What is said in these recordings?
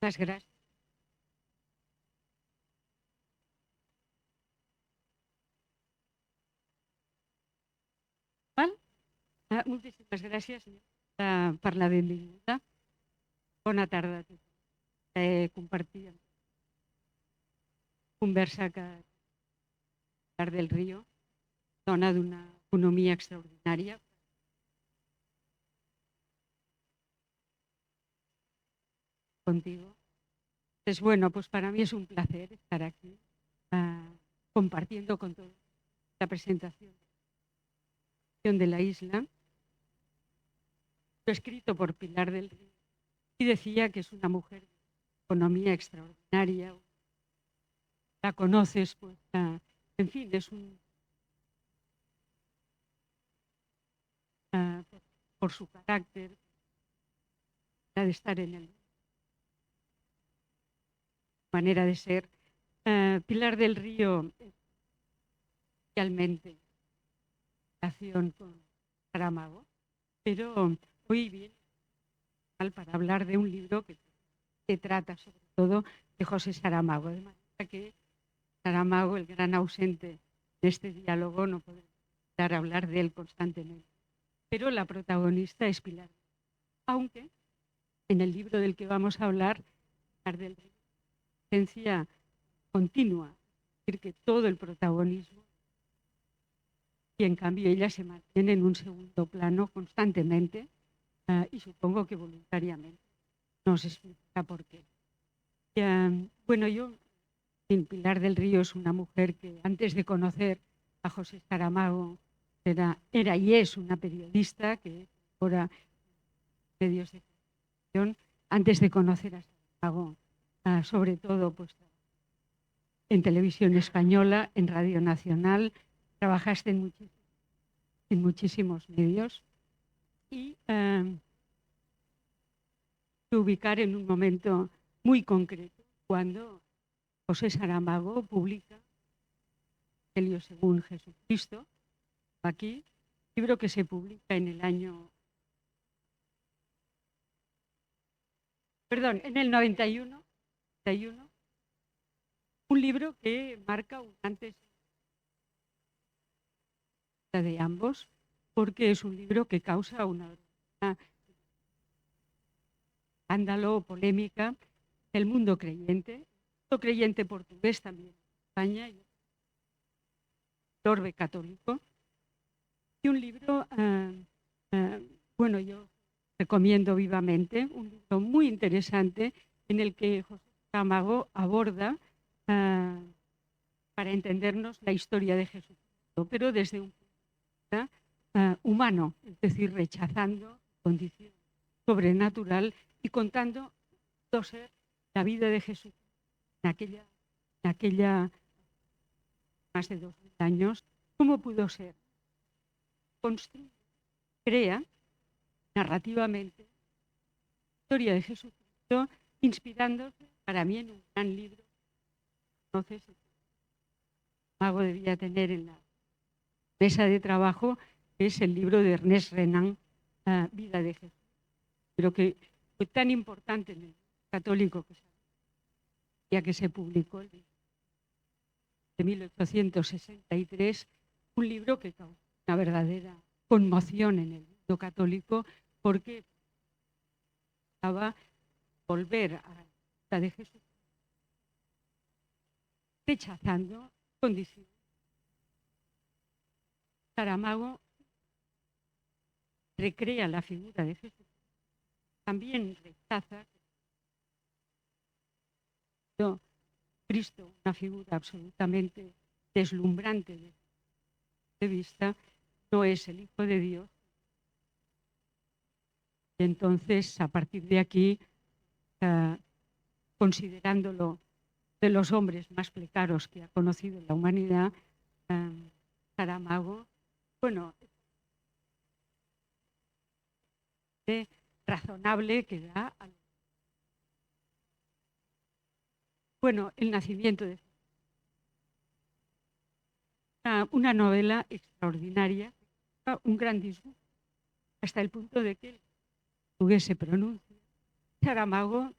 Muchas gracias. Val? Moltíssimes gràcies per la benvinguda. Bona tarda a tots. Compartir conversa que Pilar del Río, dona d'una economía extraordinaria. Contigo. Entonces, bueno, pues para mí es un placer estar aquí compartiendo con todos la presentación de la isla, escrito por Pilar del Río, y decía que es una mujer de economía extraordinaria. La conoces, pues, en fin, es por su carácter, la de estar en el manera de ser. Pilar del Río, realmente, relación con Saramago, pero hoy viene para hablar de un libro que trata sobre todo de José Saramago, de manera que Saramago, el gran ausente de este diálogo, no podrá evitar hablar de él constantemente. Pero la protagonista es Pilar, aunque en el libro del que vamos a hablar, Pilar del Río, presencia continua, es decir, que todo el protagonismo, y en cambio ella se mantiene en un segundo plano constantemente, y supongo que voluntariamente. Nos explicará por qué. Bueno, Pilar del Río es una mujer que antes de conocer a José Saramago era y es una periodista que ahora medios de comunicación. Antes de conocer a Saramago, sobre todo pues, en Televisión Española, en Radio Nacional, trabajaste en muchísimos medios y te ubicar en un momento muy concreto cuando José Saramago publica Evangelio según Jesucristo, aquí, libro que se publica en el año, en el 91, un libro que marca un antes de ambos, porque es un libro que causa una escándalo, polémica, el mundo creyente portugués también en España, y el orbe católico, y un libro, bueno, yo recomiendo vivamente, un libro muy interesante en el que José Saramago aborda, para entendernos, la historia de Jesucristo, pero desde un punto de vista humano, es decir, rechazando condición sobrenatural y contando la vida de Jesús en aquella más de 2000 años, cómo pudo ser. Construye, crea narrativamente la historia de Jesucristo, inspirándose para mí en un gran libro. Entonces, el mago debía tener en la mesa de trabajo, que es el libro de Ernest Renan, Vida de Jesús. Pero que fue tan importante en el católico que se publicó el de 1863, un libro que causó una verdadera conmoción en el mundo católico, porque estaba volver a la de Jesús, rechazando condiciones. Saramago recrea la figura de Jesús, también rechaza Cristo, una figura absolutamente deslumbrante de vista, no es el Hijo de Dios. Y entonces, a partir de aquí, considerándolo de los hombres más precarios que ha conocido la humanidad, Saramago, bueno, es razonable que da el nacimiento de una novela extraordinaria, un gran disgusto, hasta el punto de que el portugués se pronuncia. Saramago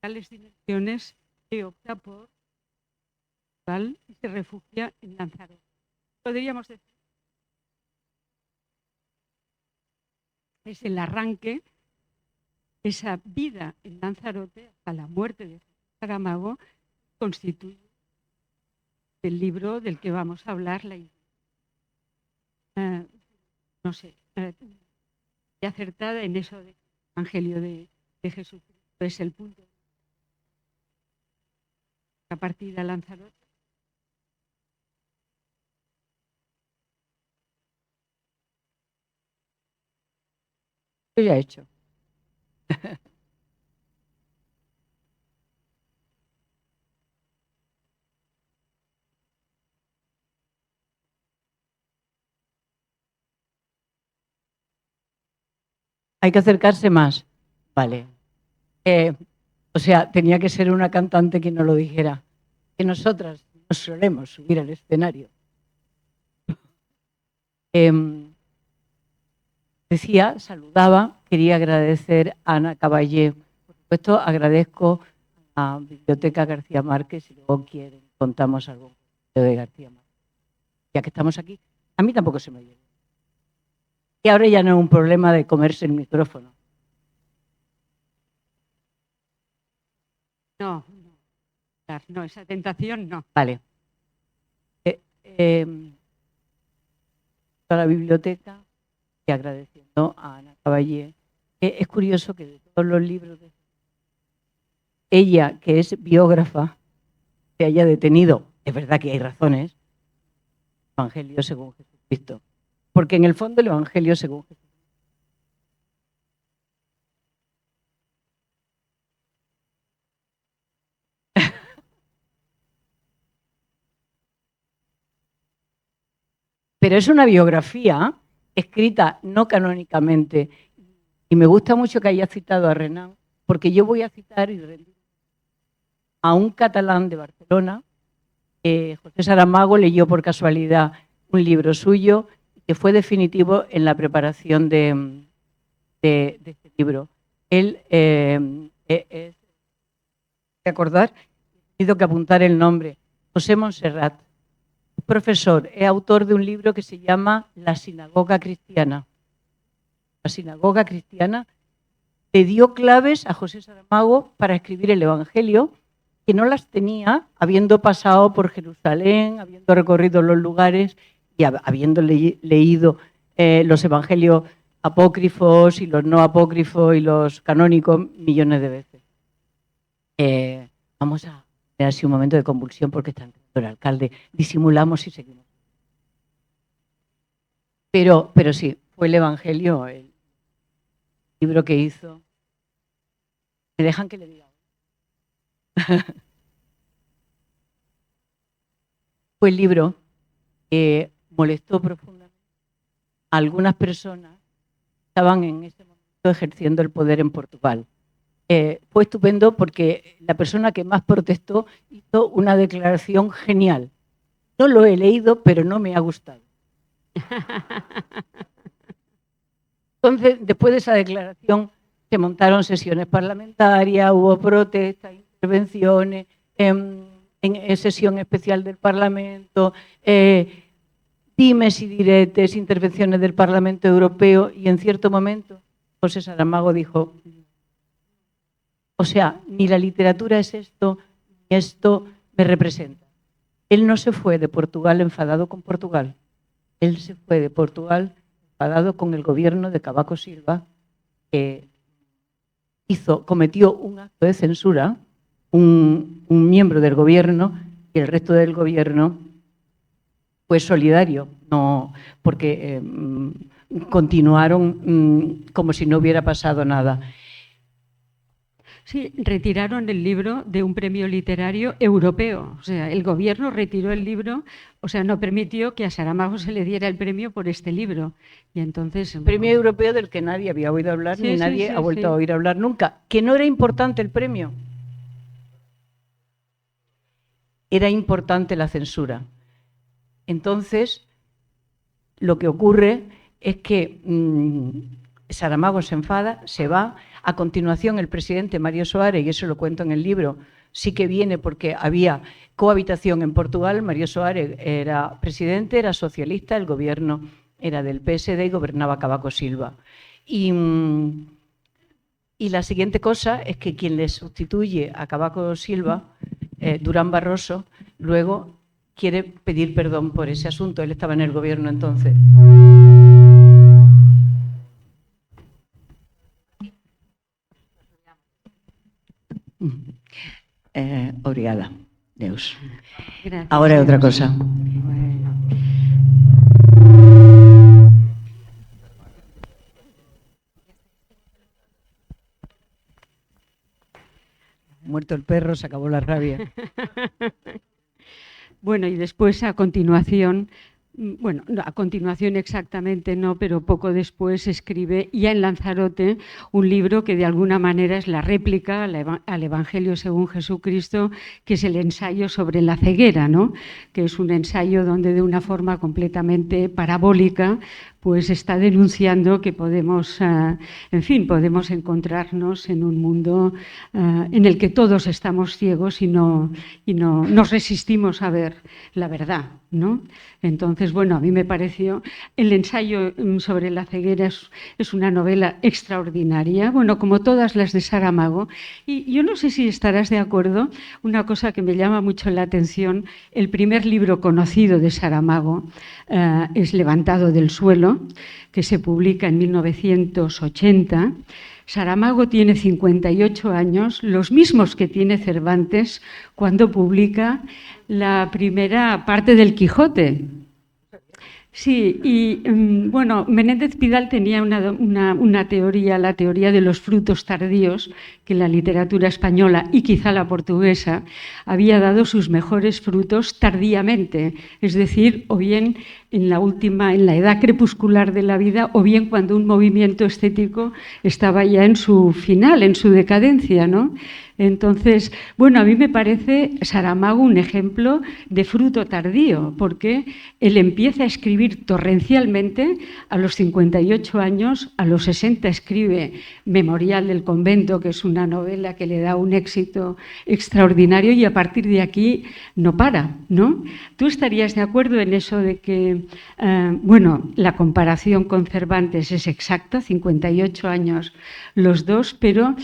tales dimensiones que opta por Portugal y se refugia en Lanzarote. Podríamos decir es el arranque, esa vida en Lanzarote hasta la muerte de Saramago constituye el libro del que vamos a hablar, no sé, acertada en eso del Evangelio de Jesucristo. Es el punto. La partida a Lanzarote. Yo ya he hecho. Hay que acercarse más. Vale. O sea, tenía que ser una cantante quien nos lo dijera. Que nosotras nos solemos subir al escenario. Decía, saludaba, quería agradecer a Ana Caballé. Por supuesto, agradezco a Biblioteca García Márquez, si luego quieren, contamos algo de García Márquez. Ya que estamos aquí, a mí tampoco se me oye. Y ahora ya no es un problema de comerse el micrófono. No, esa tentación no. Vale. Toda la biblioteca y agradeciendo a Ana Caballé. Es curioso que de todos los libros de ella, que es biógrafa, se haya detenido, es verdad que hay razones, Evangelio según Jesucristo. Porque en el fondo el Evangelio según Jesucristo. Pero es una biografía escrita no canónicamente. Y me gusta mucho que haya citado a Renan, porque yo voy a citar a un catalán de Barcelona. José Saramago leyó por casualidad un libro suyo que fue definitivo en la preparación de este libro. Él recordar, he tenido que apuntar el nombre, José Montserrat, profesor, es autor de un libro que se llama La Sinagoga Cristiana. La Sinagoga Cristiana le dio claves a José Saramago para escribir el Evangelio, que no las tenía habiendo pasado por Jerusalén, habiendo recorrido los lugares y habiendo leído los Evangelios apócrifos y los no apócrifos y los canónicos millones de veces. Vamos a tener así un momento de convulsión porque está entrando el alcalde. Disimulamos y seguimos. Pero sí, fue el Evangelio, el libro que hizo. ¿Me dejan que le diga? Fue el libro que molestó profundamente a algunas personas que estaban en ese momento ejerciendo el poder en Portugal. Fue estupendo porque la persona que más protestó hizo una declaración genial. No lo he leído, pero no me ha gustado. Entonces, después de esa declaración, se montaron sesiones parlamentarias, hubo protestas, intervenciones, en sesión especial del Parlamento, dimes y diretes, intervenciones del Parlamento Europeo, y en cierto momento José Saramago dijo, o sea, ni la literatura es esto, ni esto me representa. Él no se fue de Portugal enfadado con Portugal, él se fue de Portugal enfadado con el gobierno de Cavaco Silva, que cometió un acto de censura, un miembro del gobierno, y el resto del gobierno fue solidario, no, porque continuaron como si no hubiera pasado nada. Sí, retiraron el libro de un premio literario europeo. O sea, el gobierno retiró el libro, o sea, no permitió que a Saramago se le diera el premio por este libro. Y entonces... Premio europeo del que nadie había oído hablar, ni nadie ha vuelto a oír hablar nunca. Que no era importante el premio. Era importante la censura. Entonces, lo que ocurre es que Saramago se enfada, se va. A continuación, el presidente Mario Soares, y eso lo cuento en el libro, sí que viene porque había cohabitación en Portugal. Mario Soares era presidente, era socialista, el gobierno era del PSD y gobernaba Cavaco Silva. Y la siguiente cosa es que quien le sustituye a Cavaco Silva, Durán Barroso, luego quiere pedir perdón por ese asunto. Él estaba en el gobierno entonces. Obrigada, Deus. Gracias, Ahora otra Deus. cosa. Bueno. Muerto el perro, se acabó la rabia. Bueno, y después a continuación, bueno, a continuación exactamente no, pero poco después escribe ya en Lanzarote un libro que de alguna manera es la réplica al Evangelio según Jesucristo, que es el ensayo sobre la ceguera, ¿no? Que es un ensayo donde de una forma completamente parabólica pues está denunciando que podemos, en fin, podemos encontrarnos en un mundo en el que todos estamos ciegos y no nos resistimos a ver la verdad, ¿no? Entonces, bueno, a mí me pareció, el ensayo sobre la ceguera es una novela extraordinaria, bueno, como todas las de Saramago, y yo no sé si estarás de acuerdo, una cosa que me llama mucho la atención, el primer libro conocido de Saramago es Levantado del suelo, que se publica en 1980. Saramago tiene 58 años, los mismos que tiene Cervantes cuando publica la primera parte del Quijote. Sí, y bueno, Menéndez Pidal tenía una teoría, la teoría de los frutos tardíos, que la literatura española y quizá la portuguesa había dado sus mejores frutos tardíamente, es decir, o bien en la edad crepuscular de la vida, o bien cuando un movimiento estético estaba ya en su final, en su decadencia, ¿no? Entonces, bueno, a mí me parece Saramago un ejemplo de fruto tardío, porque él empieza a escribir torrencialmente a los 58 años, a los 60 escribe Memorial del convento, que es una novela que le da un éxito extraordinario, y a partir de aquí no para, ¿no? ¿Tú estarías de acuerdo en eso de que, bueno, la comparación con Cervantes es exacta, 58 años los dos, pero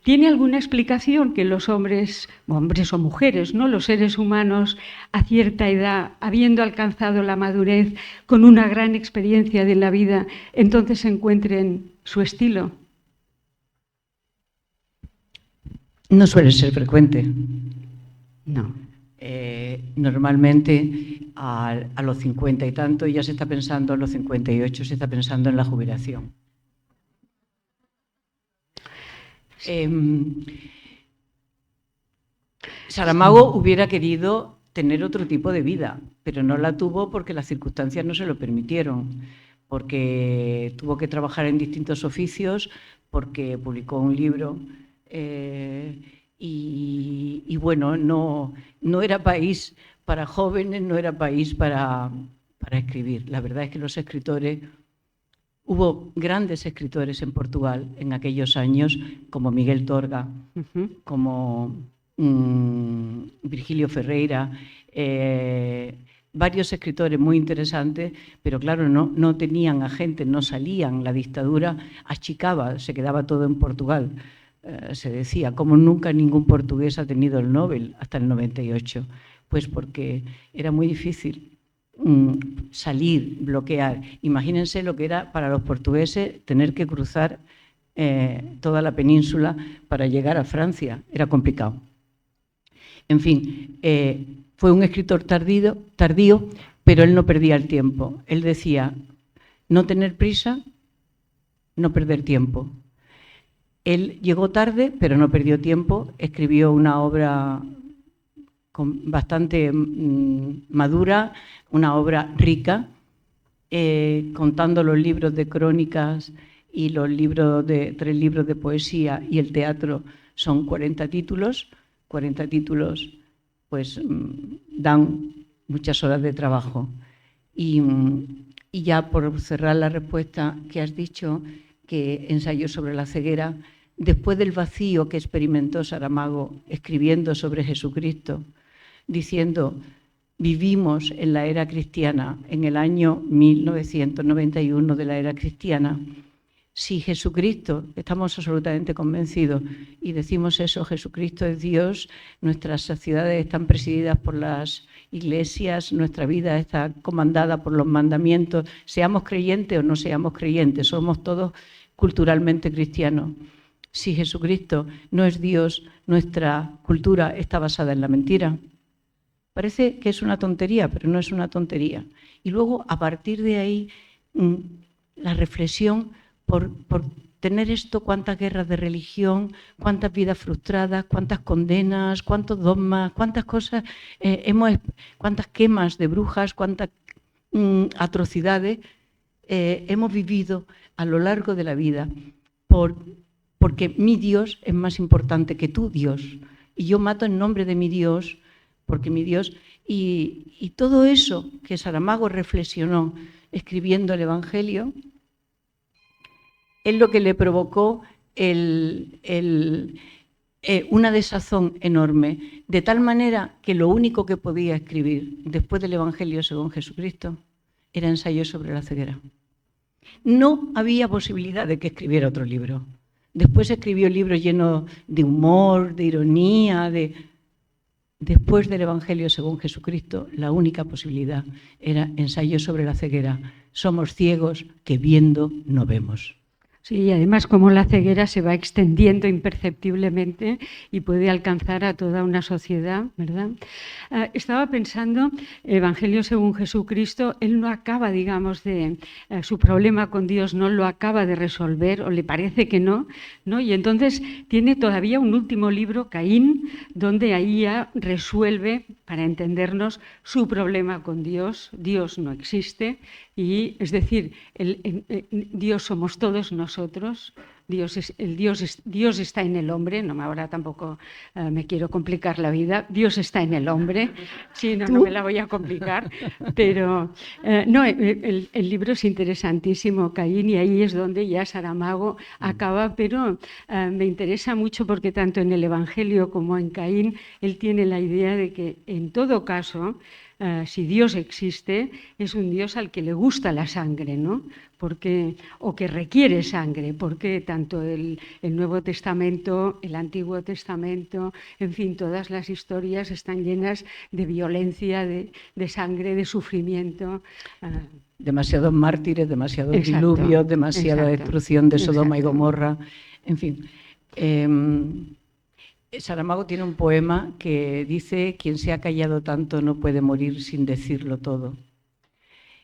¿tiene alguna explicación que los hombres o mujeres, ¿no? Los seres humanos a cierta edad, habiendo alcanzado la madurez, con una gran experiencia de la vida, entonces encuentren su estilo? No suele ser frecuente. No. Normalmente a los 50 y tanto ya se está pensando, a los 58 se está pensando en la jubilación. Saramago hubiera querido tener otro tipo de vida, pero no la tuvo porque las circunstancias no se lo permitieron, porque tuvo que trabajar en distintos oficios, porque publicó un libro y bueno, no era país para jóvenes, no era país para escribir. La verdad es que los escritores... Hubo grandes escritores en Portugal en aquellos años, como Miguel Torga, como Virgilio Ferreira, varios escritores muy interesantes, pero claro, no tenían agentes, no salían, la dictadura achicaba, se quedaba todo en Portugal. Se decía, como nunca ningún portugués ha tenido el Nobel hasta el 98, pues porque era muy difícil salir, bloquear. Imagínense lo que era para los portugueses tener que cruzar toda la península para llegar a Francia. Era complicado. En fin, fue un escritor tardío, pero él no perdía el tiempo. Él decía, no tener prisa, no perder tiempo. Él llegó tarde, pero no perdió tiempo. Escribió una obra bastante madura, una obra rica, contando los libros de crónicas y los 3 libros de poesía y el teatro son 40 títulos. 40 títulos pues dan muchas horas de trabajo. Y ya por cerrar la respuesta que has dicho, que Ensayo sobre la ceguera, después del vacío que experimentó Saramago escribiendo sobre Jesucristo, diciendo: vivimos en la era cristiana, en el año 1991 de la era cristiana. Si Jesucristo, estamos absolutamente convencidos y decimos eso, Jesucristo es Dios, nuestras sociedades están presididas por las iglesias, nuestra vida está comandada por los mandamientos, seamos creyentes o no seamos creyentes, somos todos culturalmente cristianos. Si Jesucristo no es Dios, nuestra cultura está basada en la mentira. Parece que es una tontería, pero no es una tontería. Y luego, a partir de ahí, la reflexión por tener esto, cuántas guerras de religión, cuántas vidas frustradas, cuántas condenas, cuántos dogmas, cuántas cosas, cuántas quemas de brujas, cuántas atrocidades hemos vivido a lo largo de la vida, porque mi Dios es más importante que tu Dios. Y yo mato en nombre de mi Dios, porque mi Dios... Y todo eso que Saramago reflexionó escribiendo el Evangelio, es lo que le provocó una desazón enorme, de tal manera que lo único que podía escribir después del Evangelio según Jesucristo era Ensayo sobre la ceguera. No había posibilidad de que escribiera otro libro. Después escribió libros llenos de humor, de ironía, Después del Evangelio según Jesucristo, la única posibilidad era Ensayo sobre la ceguera. Somos ciegos que viendo no vemos. Sí, y además como la ceguera se va extendiendo imperceptiblemente y puede alcanzar a toda una sociedad, ¿verdad? Estaba pensando, Evangelio según Jesucristo, él no acaba, digamos, su problema con Dios no lo acaba de resolver, o le parece que no, ¿no? Y entonces tiene todavía un último libro, Caín, donde ahí ya resuelve, para entendernos, su problema con Dios. Dios no existe, y es decir, Dios somos todos nosotros. Dios está en el hombre, no, ahora tampoco me quiero complicar la vida, Dios está en el hombre, sí, no me la voy a complicar, pero no, el libro es interesantísimo, Caín, y ahí es donde ya Saramago acaba, pero me interesa mucho porque tanto en el Evangelio como en Caín, él tiene la idea de que en todo caso, si Dios existe, es un Dios al que le gusta la sangre, ¿no? O que requiere sangre, porque tanto el Nuevo Testamento, el Antiguo Testamento, en fin, todas las historias están llenas de violencia, de sangre, de sufrimiento. Demasiados mártires, demasiados diluvios, demasiada destrucción de Sodoma y Gomorra, en fin. Saramago tiene un poema que dice: quien se ha callado tanto no puede morir sin decirlo todo.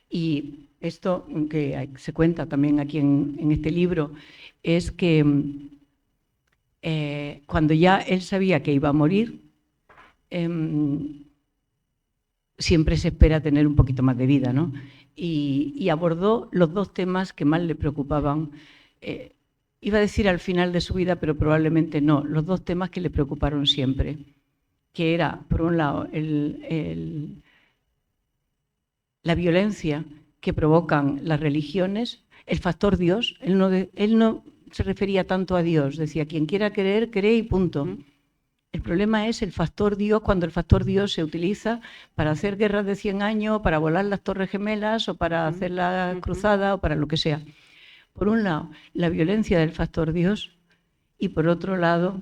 Y esto que se cuenta también aquí en este libro es que cuando ya él sabía que iba a morir, siempre se espera tener un poquito más de vida, ¿no? Y abordó los dos temas que más le preocupaban. Iba a decir al final de su vida, pero probablemente no. Los dos temas que le preocuparon siempre, que era, por un lado, la violencia que provocan las religiones, el factor Dios. Él no se refería tanto a Dios, decía: quien quiera creer, cree y punto. El problema es el factor Dios, cuando el factor Dios se utiliza para hacer guerras de 100 años, para volar las Torres Gemelas o para hacer la cruzada o para lo que sea. Por un lado, la violencia del factor Dios, y por otro lado,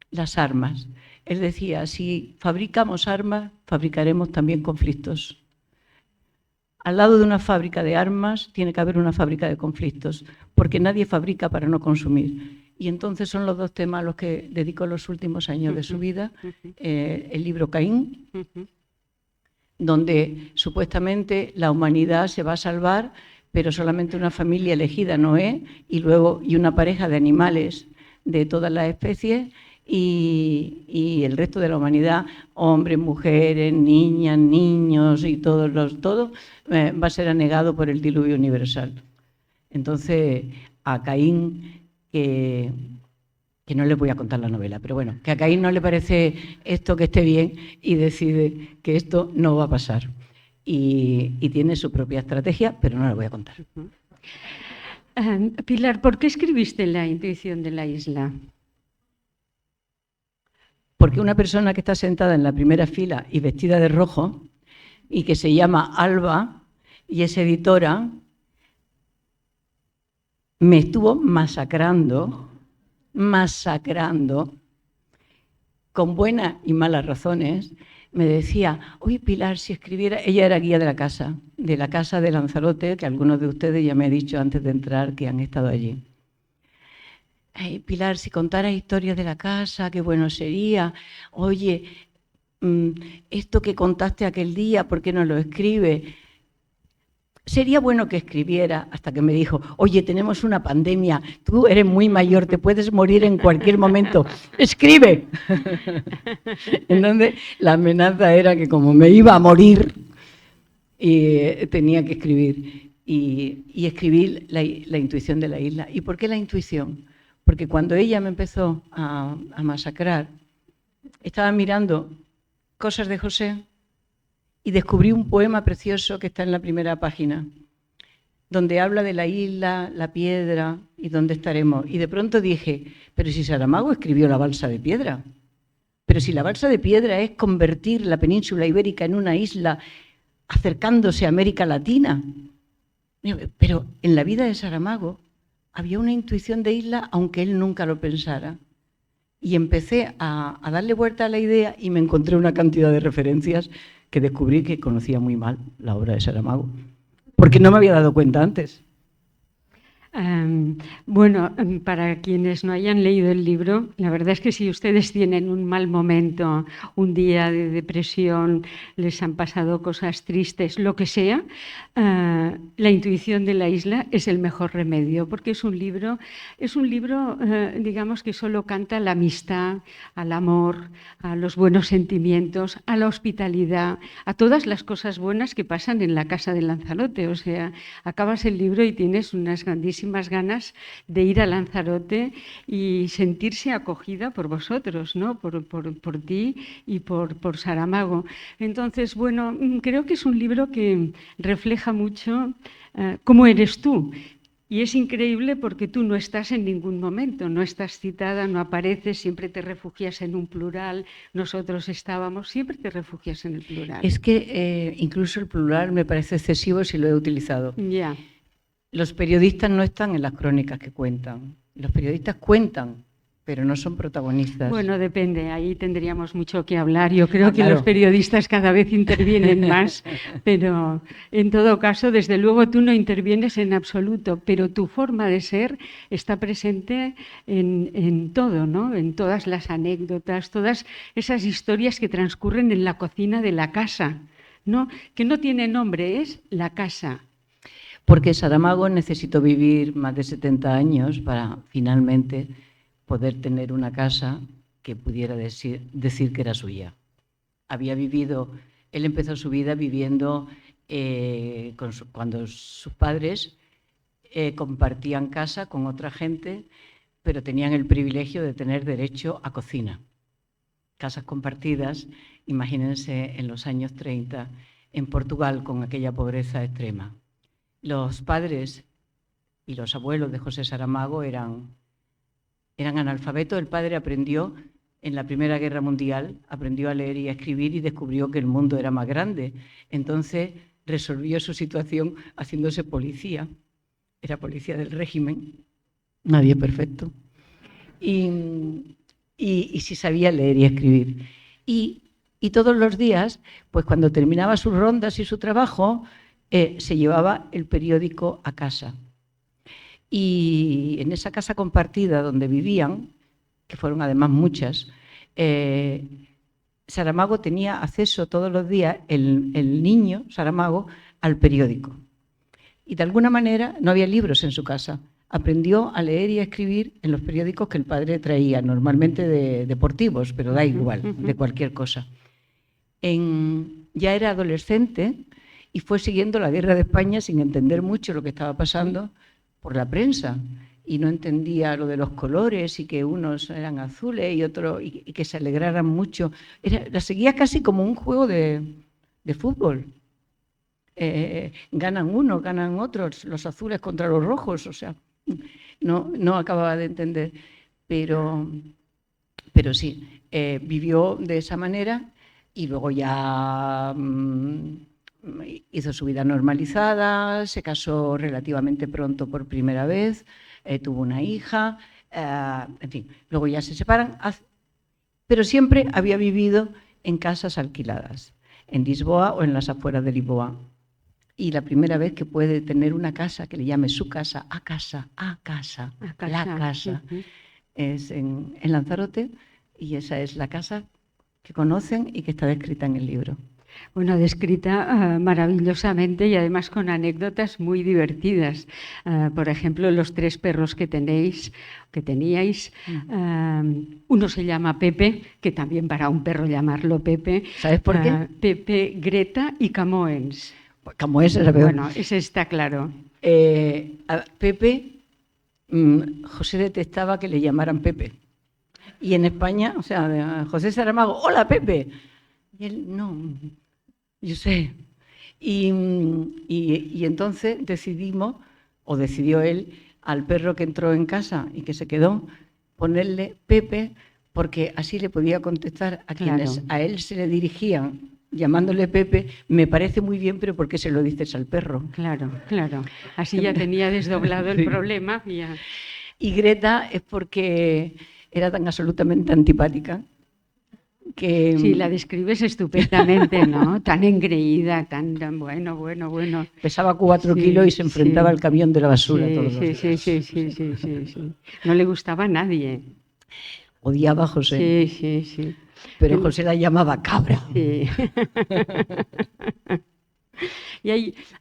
las armas. Él decía: si fabricamos armas, fabricaremos también conflictos. Al lado de una fábrica de armas tiene que haber una fábrica de conflictos, porque nadie fabrica para no consumir. Y entonces son los dos temas a los que dedicó los últimos años de su vida. El libro Caín, donde supuestamente la humanidad se va a salvar, pero solamente una familia elegida, Noé, y una pareja de animales de todas las especies, y el resto de la humanidad, hombres, mujeres, niñas, niños y todo va a ser anegado por el diluvio universal. Entonces, a Caín, que no les voy a contar la novela, pero bueno, que a Caín no le parece esto que esté bien y decide que esto no va a pasar. Y tiene su propia estrategia, pero no la voy a contar. Pilar, ¿por qué escribiste La intuición de la isla? Porque una persona que está sentada en la primera fila y vestida de rojo y que se llama Alba y es editora, me estuvo masacrando, con buenas y malas razones. Me decía, oye Pilar, si escribiera, ella era guía de la casa de Lanzarote, que algunos de ustedes ya me han dicho antes de entrar que han estado allí. Ay, Pilar, si contara historias de la casa, qué bueno sería. Oye, esto que contaste aquel día, ¿por qué no lo escribes? Sería bueno que escribiera, hasta que me dijo, oye, tenemos una pandemia, tú eres muy mayor, te puedes morir en cualquier momento, escribe. Entonces, la amenaza era que como me iba a morir, tenía que escribir. Y escribí la intuición de la isla. ¿Y por qué la intuición? Porque cuando ella me empezó a masacrar, estaba mirando cosas de José y descubrí un poema precioso que está en la primera página, donde habla de la isla, la piedra y dónde estaremos. Y de pronto dije, pero si Saramago escribió La balsa de piedra, pero si la balsa de piedra es convertir la península ibérica en una isla acercándose a América Latina. Pero en la vida de Saramago había una intuición de isla, aunque él nunca lo pensara. Y empecé a darle vuelta a la idea y me encontré una cantidad de referencias que descubrí que conocía muy mal la obra de Saramago, porque no me había dado cuenta antes. Bueno, para quienes no hayan leído el libro, la verdad es que si ustedes tienen un mal momento, un día de depresión, les han pasado cosas tristes, lo que sea, La intuición de la isla es el mejor remedio, porque es un libro, digamos, que solo canta la amistad, al amor, a los buenos sentimientos, a la hospitalidad, a todas las cosas buenas que pasan en la casa de Lanzarote. O sea, acabas el libro y tienes unas grandísimas ganas de ir a Lanzarote y sentirse acogida por vosotros, ¿no? por ti y por Saramago. Entonces, bueno, creo que es un libro que refleja mucho cómo eres tú. Y es increíble porque tú no estás en ningún momento, no estás citada, no apareces, siempre te refugias en un plural, nosotros estábamos, siempre te refugias en el plural. Es que incluso el plural me parece excesivo si lo he utilizado. Ya. Los periodistas no están en las crónicas que cuentan. Los periodistas cuentan, pero no son protagonistas. Bueno, depende, ahí tendríamos mucho que hablar. Yo creo que los periodistas cada vez intervienen más, pero en todo caso, desde luego tú no intervienes en absoluto, pero tu forma de ser está presente en todo, ¿no? En todas las anécdotas, todas esas historias que transcurren en la cocina de la casa, ¿no? Que no tiene nombre, es la casa. Porque Saramago necesitó vivir más de 70 años para finalmente poder tener una casa que pudiera decir que era suya. Él empezó su vida viviendo cuando sus padres compartían casa con otra gente, pero tenían el privilegio de tener derecho a cocina. Casas compartidas, imagínense en los años 30, en Portugal, con aquella pobreza extrema. Los padres y los abuelos de José Saramago eran analfabetos. El padre aprendió en la Primera Guerra Mundial, aprendió a leer y a escribir y descubrió que el mundo era más grande. Entonces resolvió su situación haciéndose policía. Era policía del régimen, nadie perfecto. Y sí sabía leer y escribir. Y todos los días, pues cuando terminaba sus rondas y su trabajo, se llevaba el periódico a casa. Y en esa casa compartida donde vivían, que fueron además muchas, Saramago tenía acceso todos los días, el niño Saramago, al periódico. Y de alguna manera no había libros en su casa. Aprendió a leer y a escribir en los periódicos que el padre traía, normalmente de deportivos, pero da igual, de cualquier cosa. Ya era adolescente y fue siguiendo la guerra de España sin entender mucho lo que estaba pasando por la prensa, y no entendía lo de los colores y que unos eran azules y otros, y que se alegraran mucho. La seguía casi como un juego de fútbol. ganan unos, ganan otros, los azules contra los rojos, o sea, no acababa de entender, pero sí, vivió de esa manera y luego ya hizo su vida normalizada, se casó relativamente pronto por primera vez, tuvo una hija, en fin, luego ya se separan, pero siempre había vivido en casas alquiladas, en Lisboa o en las afueras de Lisboa. Y la primera vez que puede tener una casa, que le llame su casa, la casa, es en Lanzarote, y esa es la casa que conocen y que está descrita en el libro. Bueno, descrita maravillosamente y además con anécdotas muy divertidas. Por ejemplo, los 3 perros que teníais. Uno se llama Pepe, que también para un perro llamarlo Pepe. ¿Sabes por qué? Pepe, Greta y Camoens. Camoens era peor. Bueno, ese está claro. A Pepe, José detestaba que le llamaran Pepe. Y en España, o sea, José Saramago, ¡hola, Pepe! Y él, no, yo sé. Y entonces decidió él, al perro que entró en casa y que se quedó, ponerle Pepe, porque así le podía contestar a quienes a él se le dirigían llamándole Pepe, me parece muy bien, pero ¿por qué se lo dices al perro? Claro. Así ya tenía desdoblado el problema. Ya. Y Greta es porque era tan absolutamente antipática que... Sí, la describes estupendamente, ¿no? Tan engreída, tan bueno. Pesaba 4 kilos y se enfrentaba al camión de la basura todos los días. Sí. No le gustaba a nadie. Odiaba a José. Sí. Pero José la llamaba cabra. Sí. Y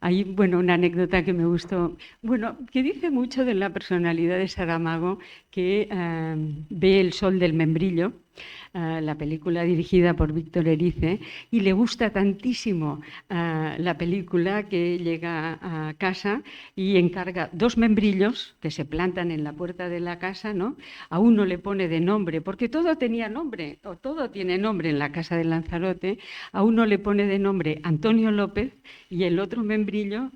hay una anécdota que me gustó, que dice mucho de la personalidad de Saramago, que ve El sol del membrillo, la película dirigida por Víctor Erice, y le gusta tantísimo la película que llega a casa y encarga 2 membrillos que se plantan en la puerta de la casa, ¿no? A uno le pone de nombre, porque todo tenía nombre, o todo tiene nombre en la casa de Lanzarote, a uno le pone de nombre Antonio López y el otro membrillero,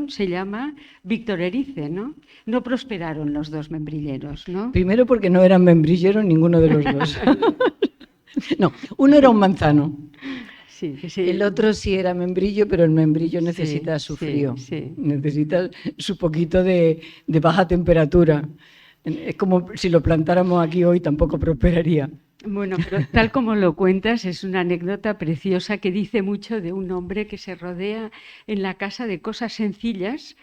se llama Víctor Erice, ¿no? No prosperaron los 2 membrilleros, ¿no? Primero porque no eran membrilleros ninguno de los dos. No, uno era un manzano. Sí. El otro sí era membrillo, pero el membrillo necesita su frío. Sí. Necesita su poquito de baja temperatura. Es como si lo plantáramos aquí hoy, tampoco prosperaría. Bueno, pero tal como lo cuentas, es una anécdota preciosa que dice mucho de un hombre que se rodea en la casa de cosas sencillas,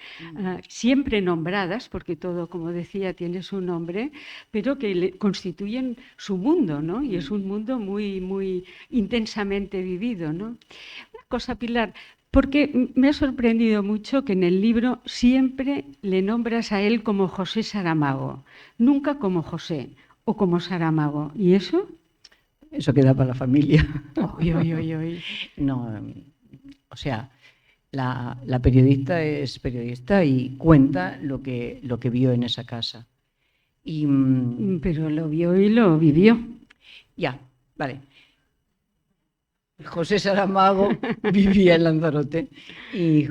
siempre nombradas, porque todo, como decía, tiene su nombre, pero que constituyen su mundo, ¿no? Y es un mundo muy, muy intensamente vivido, ¿no? Una cosa, Pilar, porque me ha sorprendido mucho que en el libro siempre le nombras a él como José Saramago, nunca como José o como Saramago. ¿Y eso? Eso queda para la familia. Oy. No, o sea, la periodista es periodista y cuenta lo que vio en esa casa. Pero lo vio y lo vivió. Ya, vale. José Saramago vivía en Lanzarote y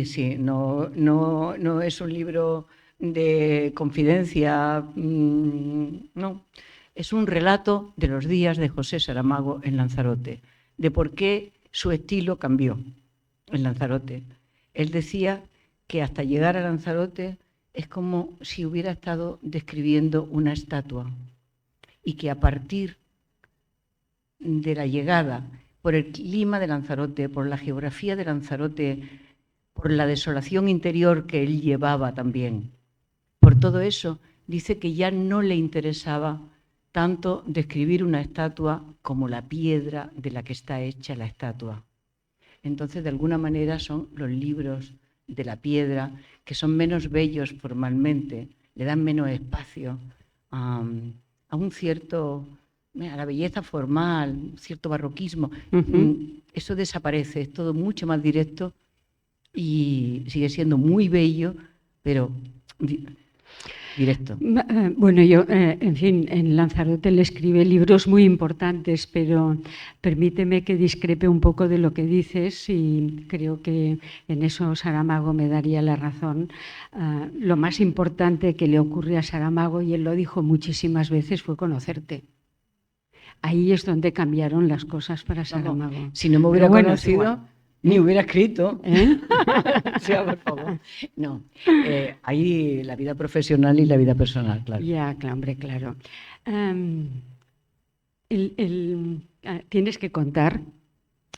sí, no es un libro de confidencia, no, es un relato de los días de José Saramago en Lanzarote, de por qué su estilo cambió en Lanzarote. Él decía que hasta llegar a Lanzarote es como si hubiera estado describiendo una estatua y que a partir de la llegada, por el clima de Lanzarote, por la geografía de Lanzarote, por la desolación interior que él llevaba también, por todo eso, dice que ya no le interesaba tanto describir una estatua como la piedra de la que está hecha la estatua. Entonces, de alguna manera, son los libros de la piedra que son menos bellos formalmente, le dan menos espacio a un cierto... a la belleza formal, cierto barroquismo, eso desaparece, es todo mucho más directo y sigue siendo muy bello, pero directo. Bueno, yo, en fin, en Lanzarote le escribe libros muy importantes, pero permíteme que discrepe un poco de lo que dices y creo que en eso Saramago me daría la razón. Lo más importante que le ocurre a Saramago, y él lo dijo muchísimas veces, fue conocerte. Ahí es donde cambiaron las cosas para Saramago. Vamos, si no me hubiera conocido, ni hubiera escrito. O sea, por favor. No, hay la vida profesional y la vida personal, claro. Ya, claro, hombre, claro. Tienes que contar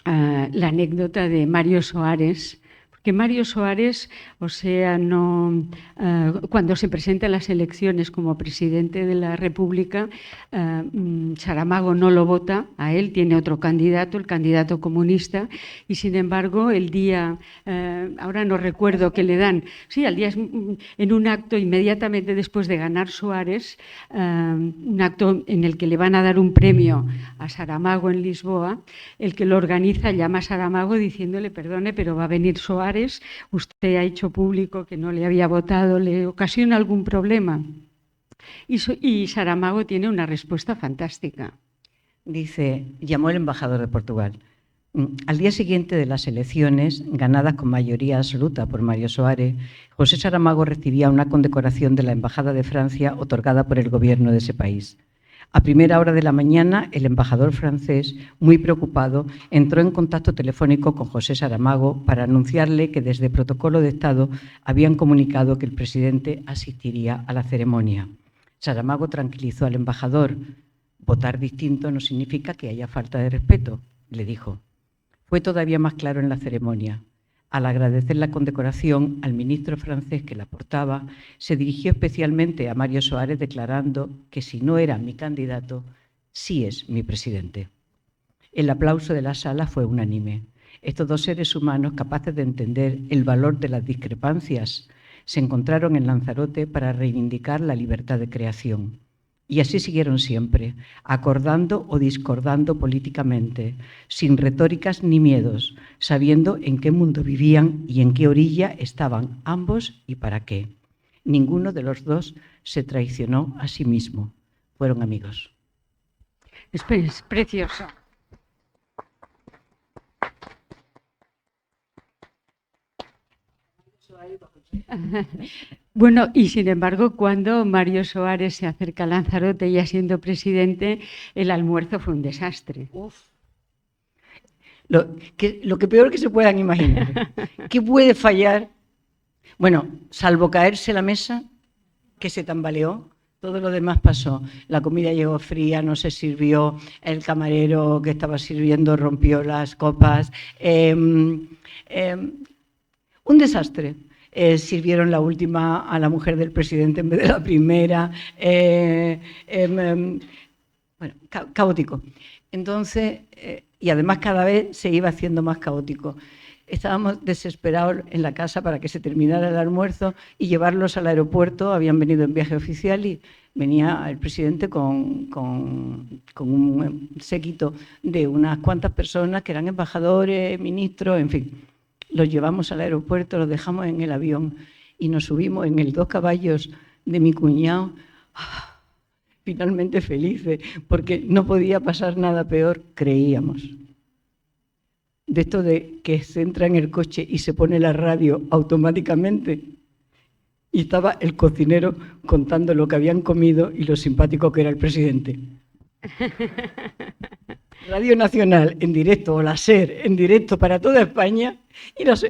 la anécdota de Mario Soares, porque Mario Soares, o sea, no, cuando se presenta en las elecciones como presidente de la República, Saramago no lo vota a él, tiene otro candidato, el candidato comunista, y sin embargo el día, ahora no recuerdo qué le dan, sí, al día en un acto inmediatamente después de ganar Soares, un acto en el que le van a dar un premio a Saramago en Lisboa, el que lo organiza llama a Saramago diciéndole, perdone, pero va a venir Soares, usted ha hecho público que no le había votado, ¿le ocasiona algún problema? Y Saramago tiene una respuesta fantástica. Dice, llamó el embajador de Portugal. Al día siguiente de las elecciones, ganadas con mayoría absoluta por Mario Soares, José Saramago recibía una condecoración de la Embajada de Francia otorgada por el gobierno de ese país. A primera hora de la mañana, el embajador francés, muy preocupado, entró en contacto telefónico con José Saramago para anunciarle que desde Protocolo de Estado habían comunicado que el presidente asistiría a la ceremonia. Saramago tranquilizó al embajador. Votar distinto no significa que haya falta de respeto, le dijo. Fue todavía más claro en la ceremonia. Al agradecer la condecoración al ministro francés que la portaba, se dirigió especialmente a Mario Soares declarando que si no era mi candidato, sí es mi presidente. El aplauso de la sala fue unánime. Estos dos seres humanos capaces de entender el valor de las discrepancias se encontraron en Lanzarote para reivindicar la libertad de creación. Y así siguieron siempre, acordando o discordando políticamente, sin retóricas ni miedos, sabiendo en qué mundo vivían y en qué orilla estaban ambos y para qué. Ninguno de los dos se traicionó a sí mismo. Fueron amigos. Es precioso. Bueno, y sin embargo, cuando Mario Soares se acerca a Lanzarote ya siendo presidente, el almuerzo fue un desastre. Lo que peor que se puedan imaginar. ¿Qué puede fallar? Bueno, salvo caerse la mesa, que se tambaleó, todo lo demás pasó. La comida llegó fría, no se sirvió, el camarero que estaba sirviendo rompió las copas. Un desastre. Sirvieron la última a la mujer del presidente en vez de la primera. Bueno, caótico. Entonces, y además cada vez se iba haciendo más caótico. Estábamos desesperados en la casa para que se terminara el almuerzo y llevarlos al aeropuerto. Habían venido en viaje oficial y venía el presidente con un séquito de unas cuantas personas que eran embajadores, ministros, en fin. Los llevamos al aeropuerto, los dejamos en el avión y nos subimos en el 2 caballos de mi cuñado, finalmente felices, porque no podía pasar nada peor, creíamos. De esto de que se entra en el coche y se pone la radio automáticamente. Y estaba el cocinero contando lo que habían comido y lo simpático que era el presidente. Radio Nacional en directo, o la SER en directo para toda España,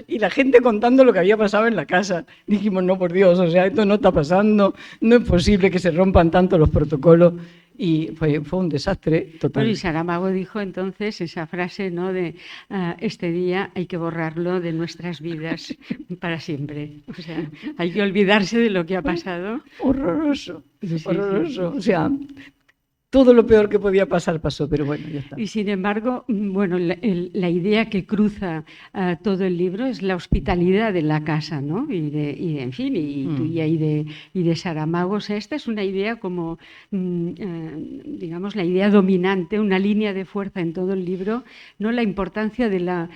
y la gente contando lo que había pasado en la casa. Dijimos, no, por Dios, o sea, esto no está pasando, no es posible que se rompan tanto los protocolos, y fue un desastre total. Bueno, y Saramago dijo entonces esa frase, ¿no?, de este día hay que borrarlo de nuestras vidas para siempre. O sea, hay que olvidarse de lo que ha pasado. Horroroso, horroroso, o sea... todo lo peor que podía pasar pasó, pero bueno, ya está. Y sin embargo, bueno, la idea que cruza todo el libro es la hospitalidad de la casa, ¿no? En fin, tuya y de Saramago. O sea, esta es una idea como, digamos, la idea dominante, una línea de fuerza en todo el libro, ¿no? La importancia de la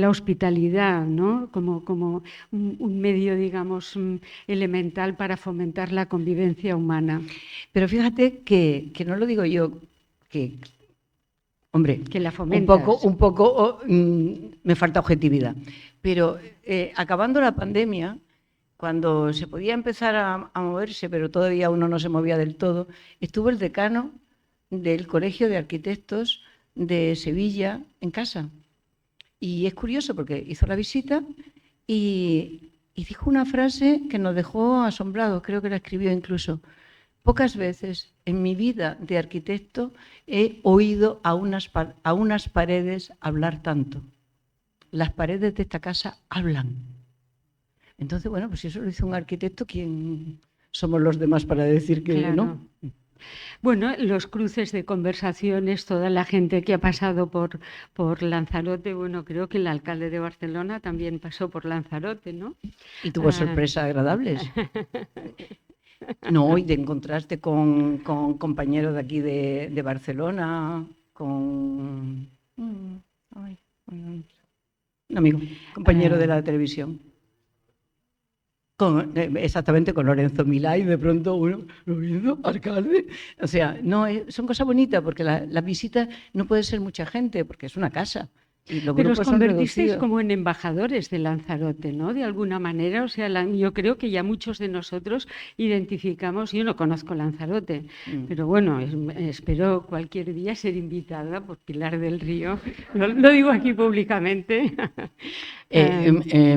hospitalidad, ¿no? Como un medio, digamos, elemental para fomentar la convivencia humana. Pero fíjate que no lo digo yo, que, hombre, que la fomentas. un poco me falta objetividad. Pero acabando la pandemia, cuando se podía empezar a moverse, pero todavía uno no se movía del todo, estuvo el decano del Colegio de Arquitectos de Sevilla en casa. Y es curioso porque hizo la visita y dijo una frase que nos dejó asombrados, creo que la escribió incluso. Pocas veces en mi vida de arquitecto he oído a unas paredes hablar tanto. Las paredes de esta casa hablan. Entonces, bueno, pues si eso lo hizo un arquitecto, ¿quién somos los demás para decir que claro. no? Bueno, los cruces de conversaciones, toda la gente que ha pasado por Lanzarote, bueno, creo que el alcalde de Barcelona también pasó por Lanzarote, ¿no? Y tuvo sorpresas agradables. No, y de encontrarte con compañeros de aquí de Barcelona, con un amigo, compañero de la televisión. Exactamente, con Lorenzo Milá, y de pronto uno, Lorenzo, alcalde. O sea, no, son cosas bonitas, porque las visitas no puede ser mucha gente, porque es una casa. Y los Pero os grupos son convertisteis reducidos. como en embajadores de Lanzarote, ¿no? De alguna manera, o sea, yo creo que ya muchos de nosotros identificamos, yo no conozco Lanzarote, pero bueno, espero cualquier día ser invitada por Pilar del Río, lo digo aquí públicamente.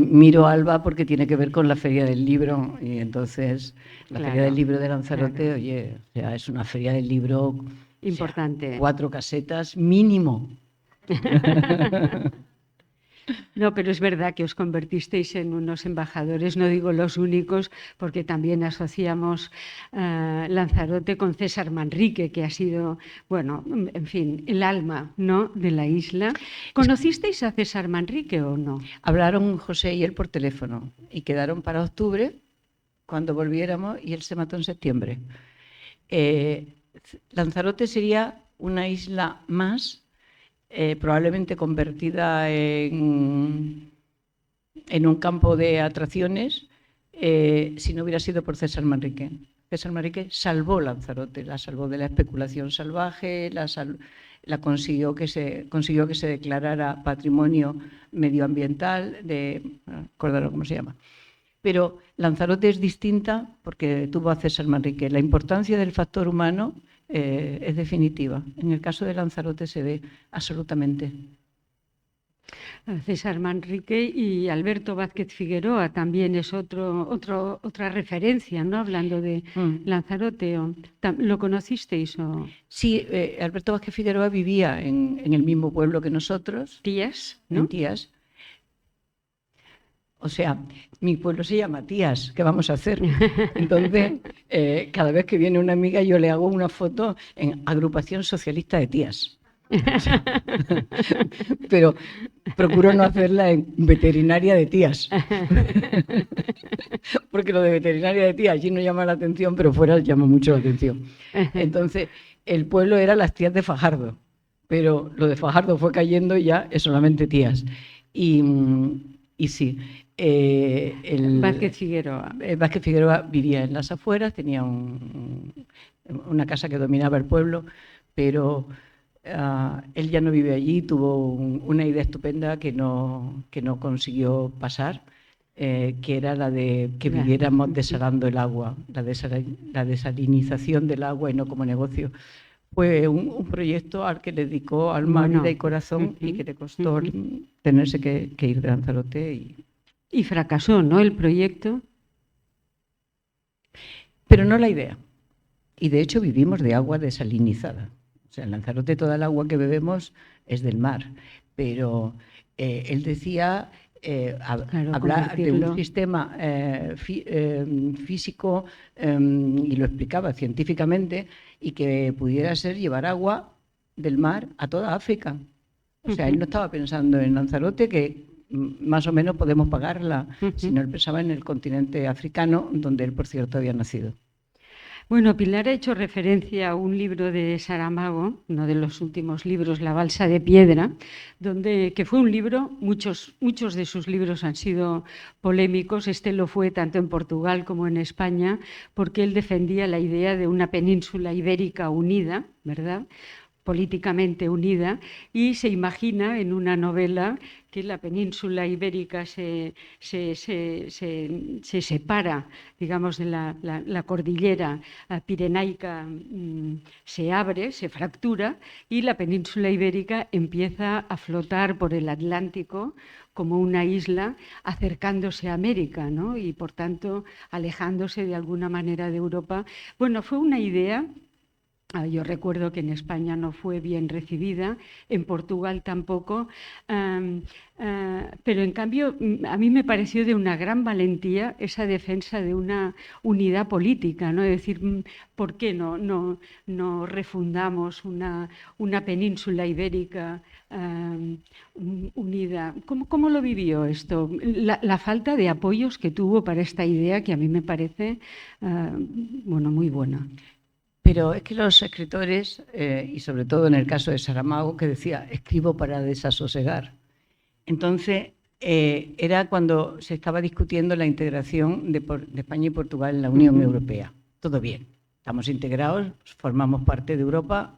Miro Alba porque tiene que ver con la Feria del Libro, y entonces la Claro, Feria del Libro de Lanzarote, claro. oye, o sea, es una feria del libro Importante. O sea, 4 casetas mínimo. No, pero es verdad que os convertisteis en unos embajadores, no digo los únicos, porque también asociamos Lanzarote con César Manrique, que ha sido, bueno, en fin, el alma, ¿no?, de la isla. ¿Conocisteis a César Manrique o no? Hablaron José y él por teléfono y quedaron para octubre, cuando volviéramos, y él se mató en septiembre. Lanzarote sería una isla más, probablemente convertida en un campo de atracciones, si no hubiera sido por César Manrique. César Manrique salvó Lanzarote, la salvó de la especulación salvaje, consiguió que se declarara patrimonio medioambiental, no recuerdo cómo se llama. Pero Lanzarote es distinta porque tuvo a César Manrique. La importancia del factor humano es definitiva. En el caso de Lanzarote se ve absolutamente. César Manrique y Alberto Vázquez Figueroa también es otra referencia, ¿no? Hablando de Lanzarote. ¿Lo conocisteis? Sí, Alberto Vázquez Figueroa vivía en el mismo pueblo que nosotros. Tías, ¿no? En Tías. O sea, mi pueblo se llama Tías, ¿qué vamos a hacer? Entonces, cada vez que viene una amiga yo le hago una foto en Agrupación Socialista de Tías. Pero procuro no hacerla en Veterinaria de Tías. Porque lo de Veterinaria de Tías allí no llama la atención, pero fuera llama mucho la atención. Entonces, el pueblo era las Tías de Fajardo, pero lo de Fajardo fue cayendo y ya es solamente Tías. Y sí. Vázquez Figueroa. Vázquez Figueroa vivía en las afueras, tenía una casa que dominaba el pueblo, pero él ya no vive allí, tuvo una idea estupenda que no consiguió pasar, que era la de que viviéramos desalando el agua, la desalinización del agua y no como negocio. Fue un proyecto al que le dedicó alma, vida y corazón y que le costó tenerse que ir de Lanzarote. Y fracasó, ¿no?, el proyecto. Pero no la idea. Y de hecho vivimos de agua desalinizada. O sea, en Lanzarote toda el agua que bebemos es del mar. Pero él decía Claro, hablar de un convertirlo. sistema físico, y lo explicaba científicamente, y que pudiera ser llevar agua del mar a toda África. O sea, él no estaba pensando en Lanzarote, que más o menos podemos pagarla, sino él pensaba en el continente africano, donde él, por cierto, había nacido. Bueno, Pilar ha hecho referencia a un libro de Saramago, uno de los últimos libros, La balsa de piedra, que fue un libro, muchos de sus libros han sido polémicos, este lo fue tanto en Portugal como en España, porque él defendía la idea de una península ibérica unida, ¿verdad?, políticamente unida, y se imagina en una novela que la península ibérica se separa, digamos, de la cordillera pirenaica, se abre, se fractura, y la península ibérica empieza a flotar por el Atlántico como una isla, acercándose a América, ¿no?, y por tanto alejándose de alguna manera de Europa. Bueno, fue una idea. Yo recuerdo que en España no fue bien recibida, en Portugal tampoco, pero en cambio a mí me pareció de una gran valentía esa defensa de una unidad política, ¿no? Es decir, ¿por qué no refundamos una península ibérica unida? ¿Cómo lo vivió esto? La falta de apoyos que tuvo para esta idea, que a mí me parece bueno, muy buena. Pero es que los escritores, y sobre todo en el caso de Saramago, que decía, escribo para desasosegar. Entonces, era cuando se estaba discutiendo la integración de España y Portugal en la Unión Europea. Todo bien, estamos integrados, formamos parte de Europa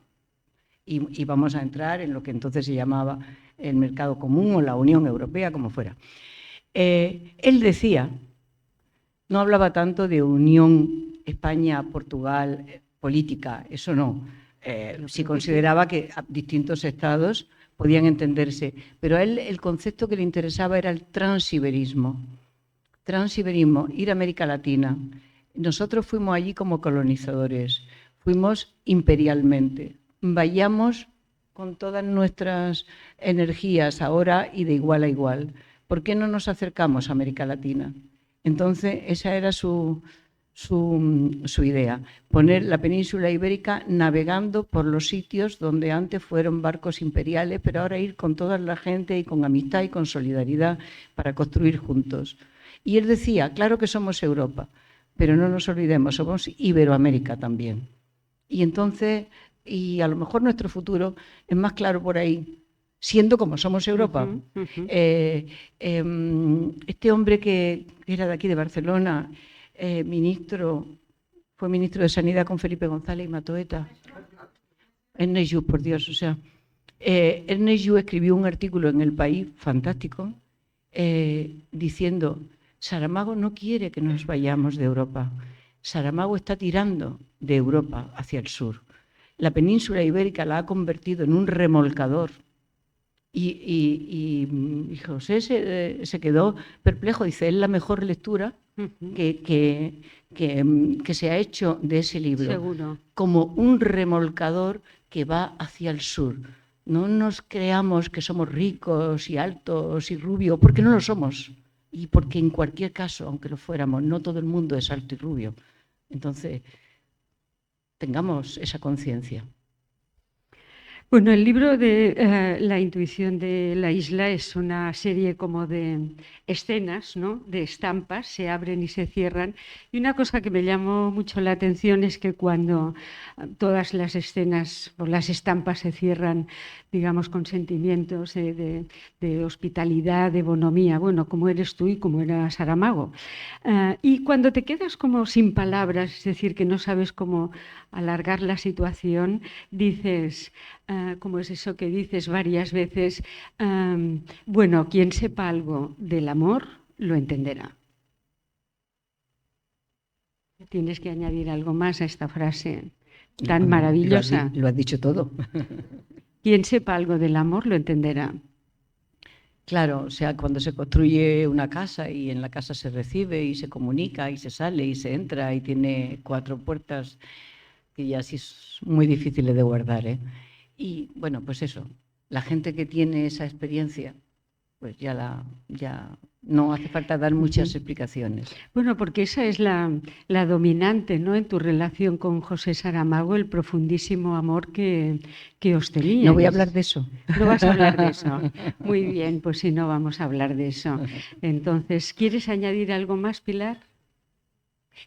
y vamos a entrar en lo que entonces se llamaba el mercado común o la Unión Europea, como fuera. Él decía, no hablaba tanto de unión España-Portugal política, eso no. Sí consideraba que distintos estados podían entenderse, pero a él el concepto que le interesaba era el transiberismo. Transiberismo, ir a América Latina. Nosotros fuimos allí como colonizadores, fuimos imperialmente. Vayamos con todas nuestras energías ahora y de igual a igual. ¿Por qué no nos acercamos a América Latina? Entonces, esa era su idea, poner la península ibérica navegando por los sitios donde antes fueron barcos imperiales, pero ahora ir con toda la gente y con amistad y con solidaridad para construir juntos. Y él decía, claro que somos Europa, pero no nos olvidemos, somos Iberoamérica también. Y entonces, y a lo mejor nuestro futuro es más claro por ahí, siendo como somos Europa. Este hombre que era de aquí de Barcelona, fue ministro de Sanidad con Felipe González y Matoeta. Ernest Lluch, por Dios, o sea, Ernest Lluch escribió un artículo en El País fantástico diciendo, Saramago no quiere que nos vayamos de Europa. Saramago está tirando de Europa hacia el sur. La península ibérica la ha convertido en un remolcador. Y José se quedó perplejo. Dice, es la mejor lectura que se ha hecho de ese libro. Seguro. Como un remolcador que va hacia el sur. No nos creamos que somos ricos y altos y rubios, porque no lo somos. Y porque en cualquier caso, aunque lo fuéramos, no todo el mundo es alto y rubio. Entonces, tengamos esa conciencia. Bueno, el libro de La intuición de la isla es una serie como de escenas, ¿no?, de estampas, se abren y se cierran. Y una cosa que me llamó mucho la atención es que cuando todas las escenas o las estampas se cierran, digamos, con sentimientos de hospitalidad, de bonomía, bueno, como eres tú y como era Saramago. Y cuando te quedas como sin palabras, es decir, que no sabes cómo alargar la situación, dices... ¿cómo es eso que dices varias veces? Bueno, quien sepa algo del amor lo entenderá. Tienes que añadir algo más a esta frase tan maravillosa. Lo has dicho todo. Quien sepa algo del amor lo entenderá. Claro, o sea, cuando se construye una casa y en la casa se recibe y se comunica y se sale y se entra y tiene 4 puertas, que ya sí es muy difíciles de guardar, ¿eh? Y bueno, pues eso, la gente que tiene esa experiencia pues ya no hace falta dar muchas explicaciones. Bueno, porque esa es la dominante, ¿no?, en tu relación con José Saramago, el profundísimo amor que os teníais. No voy a hablar de eso. No vas a hablar de eso. Muy bien, pues si no vamos a hablar de eso. Entonces, ¿quieres añadir algo más, Pilar?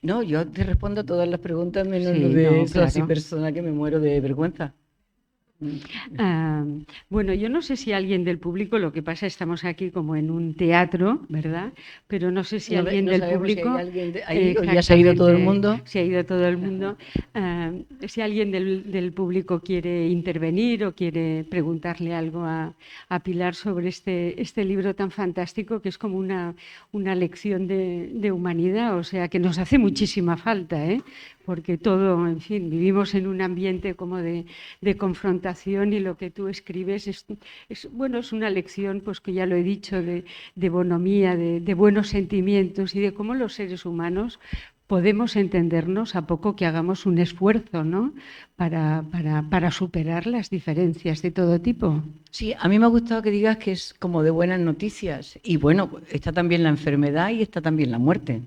No, yo te respondo a todas las preguntas menos Sí, lo de no, eso, así claro. persona que me muero de vergüenza. Bueno, yo no sé si alguien del público, lo que pasa, estamos aquí como en un teatro, ¿verdad? Pero no sé si alguien No del sabemos si hay público, alguien ahí o ya se ha ido todo el exactamente, mundo. si ha ido todo el mundo, si alguien del público quiere intervenir o quiere preguntarle algo a Pilar sobre este libro tan fantástico que es como una lección de humanidad, o sea, que nos hace muchísima falta, ¿eh? Porque todo, en fin, vivimos en un ambiente como de confrontación y lo que tú escribes bueno, es una lección, pues que ya lo he dicho, de bonomía, de buenos sentimientos y de cómo los seres humanos podemos entendernos a poco que hagamos un esfuerzo, ¿no?, para superar las diferencias de todo tipo. Sí, a mí me ha gustado que digas que es como de buenas noticias. Y bueno, está también la enfermedad y está también la muerte.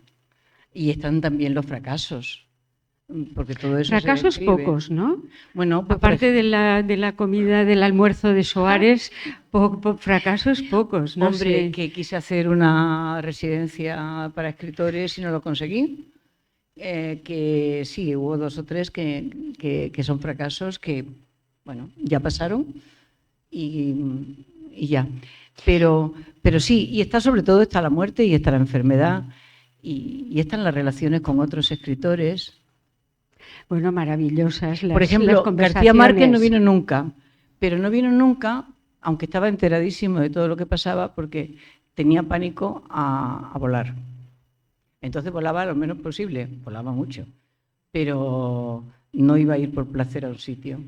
Y están también los fracasos. Porque todo eso Fracasos se describe. pocos, ¿no? Bueno, pues aparte de la comida, del almuerzo de Soares, fracasos pocos, no hombre, sé. que quise hacer una residencia para escritores y no lo conseguí. Que sí, hubo 2 o 3 que son fracasos que, bueno, ya pasaron y ya. Pero sí, y sobre todo está la muerte y está la enfermedad y están las relaciones con otros escritores. Bueno, maravillosas Por ejemplo, las conversaciones. García Márquez no vino nunca, pero no vino nunca, aunque estaba enteradísimo de todo lo que pasaba, porque tenía pánico a volar. Entonces volaba lo menos posible, volaba mucho, pero no iba a ir por placer a un sitio.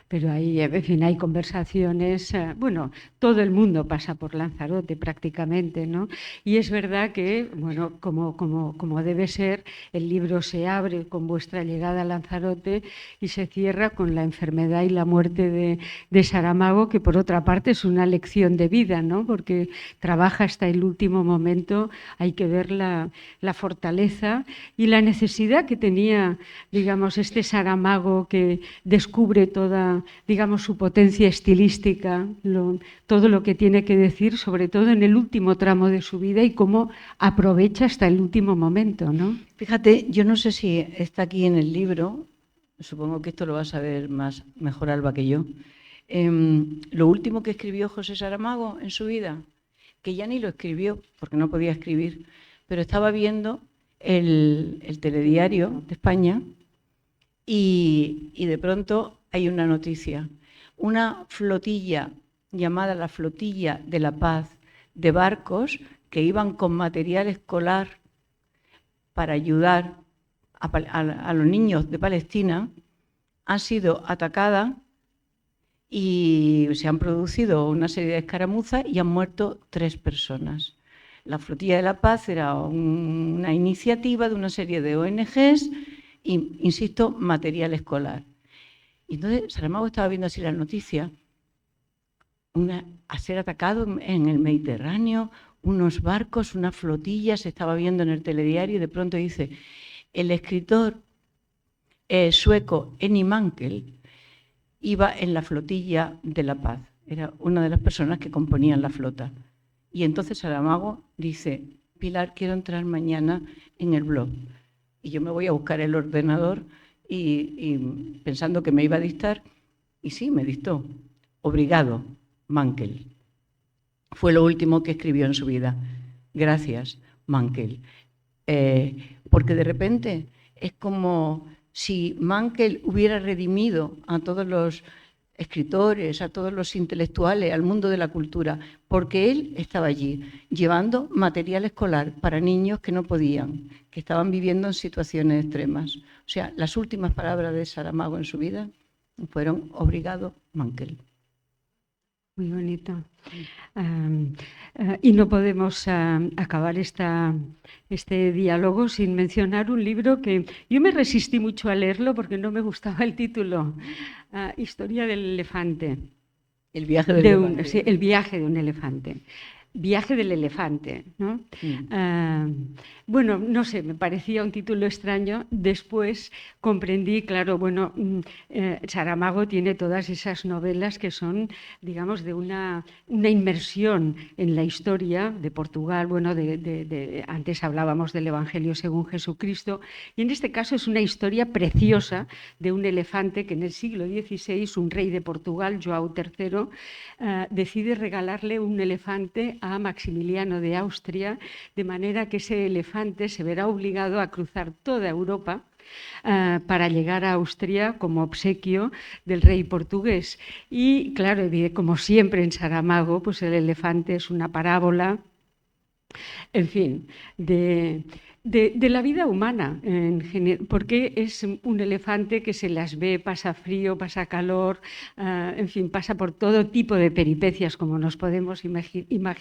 Pero ahí, en fin, hay conversaciones, bueno, todo el mundo pasa por Lanzarote prácticamente, ¿no? Y es verdad que, bueno, como debe ser, el libro se abre con vuestra llegada a Lanzarote y se cierra con la enfermedad y la muerte de Saramago, que por otra parte es una lección de vida, ¿no? Porque trabaja hasta el último momento, hay que ver la fortaleza y la necesidad que tenía, digamos, este Saramago que descubre toda, digamos, su potencia estilística, todo lo que tiene que decir, sobre todo en el último tramo de su vida y cómo aprovecha hasta el último momento, ¿no? Fíjate, yo no sé si está aquí en el libro, supongo que esto lo vas a ver mejor, Alba, que yo. Lo último que escribió José Saramago en su vida, que ya ni lo escribió porque no podía escribir, pero estaba viendo el telediario de España y de pronto hay una noticia. Una flotilla llamada la Flotilla de la Paz de barcos que iban con material escolar para ayudar a los niños de Palestina han sido atacadas y se han producido una serie de escaramuzas y han muerto 3 personas. La Flotilla de la Paz era una iniciativa de una serie de ONGs y, insisto, material escolar. Y entonces Saramago estaba viendo así las noticias, a ser atacado en el Mediterráneo, unos barcos, una flotilla, se estaba viendo en el telediario y de pronto dice, el escritor sueco Henning Mankell iba en la Flotilla de la Paz, era una de las personas que componían la flota. Y entonces Saramago dice, Pilar, quiero entrar mañana en el blog. Y yo me voy a buscar el ordenador y pensando que me iba a dictar, y sí, me dictó. Obrigado, Mankell. Fue lo último que escribió en su vida. Gracias, Mankell. Porque de repente es como si Mankell hubiera redimido a todos los escritores, a todos los intelectuales, al mundo de la cultura, porque él estaba allí llevando material escolar para niños que no podían, que estaban viviendo en situaciones extremas. O sea, las últimas palabras de Saramago en su vida fueron obrigado, Mankell. Muy bonito. Y no podemos acabar este diálogo sin mencionar un libro que yo me resistí mucho a leerlo porque no me gustaba el título, Historia del elefante. El viaje del elefante. Sí, el viaje de un elefante. Viaje del elefante, ¿no? Bueno, no sé, me parecía un título extraño. Después comprendí, claro, bueno, Saramago tiene todas esas novelas que son, digamos, de una inmersión en la historia de Portugal. Bueno, antes hablábamos del Evangelio según Jesucristo, y en este caso es una historia preciosa de un elefante que en el siglo XVI un rey de Portugal, João III, decide regalarle un elefante a Maximiliano de Austria, de manera que ese elefante se verá obligado a cruzar toda Europa para llegar a Austria como obsequio del rey portugués. Y claro, como siempre en Saramago, pues el elefante es una parábola, en fin, de la vida humana, porque es un elefante que se las ve, pasa frío, pasa calor, en fin, pasa por todo tipo de peripecias como nos podemos imaginar.